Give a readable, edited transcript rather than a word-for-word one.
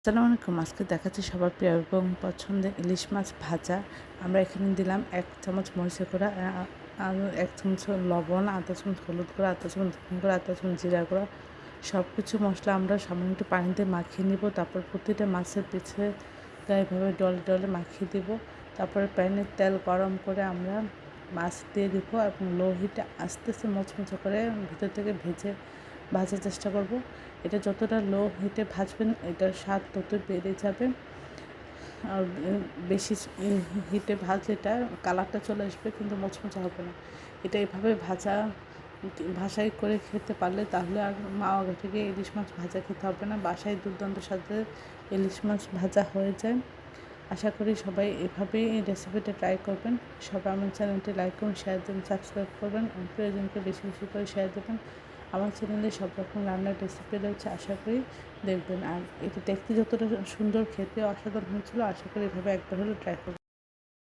আসসালামু আলাইকুম। আজকে দেখাচ্ছি সবার প্রিয় এবং পছন্দের ইলিশ মাছ ভাজা। আমরা এখানে দিলাম ১ চামচ মরিচের গুঁড়া, ১ চামচ লবণ, ১/২ চামচ হলুদ গুঁড়া, ১/২ চামচ ধনে গুঁড়া, ১/২ চামচ জিরা গুঁড়া। সব কিছু মশলা আমরা সামান্য একটু পানিতে মাখিয়ে নিব। তারপর প্রতিটা মাছের পিছে গায়ে এভাবে ডলে ডলে মাখিয়ে দিব। তারপরে প্যানে তেল গরম করে আমরা মাছ দিয়ে দিব এবং লো হিটে আস্তে আস্তে মুচমুচে করে ভিতর থেকে ভাজার চেষ্টা করব। এটা যতটা লো হিটে ভাজবেন এটার স্বাদ ততই বেড়ে যাবে। আর বেশি হিটে ভাজলে এটা কালারটা চলে আসবে কিন্তু মুচমুচে হবে না। এটা এভাবে ভাসাই করে খেতে পারলে তাহলে আর আগে থেকে ইলিশ মাছ ভাজা খেতে হবে না। বাসায় দুর্দান্ত স্বাদে ইলিশ মাছ ভাজা হয়ে যায়। আশা করি সবাই এভাবেই এই রেসিপিটা ট্রাই করবেন। সবাই আমার চ্যানেলটি লাইক করুন, শেয়ার দেবেন, সাবস্ক্রাইব করবেন, প্রিয়জনকে বেশি বেশি করে শেয়ার দেবেন। আমার চ্যানেলে সব রকম রান্নার রেসিপি রয়েছে, আশা করি দেখবেন। আর এটা দেখতে যতটা সুন্দর, খেতে অসাধারণ হয়েছিল। আশা করি এভাবে একবার হলেও ট্রাই করবেন।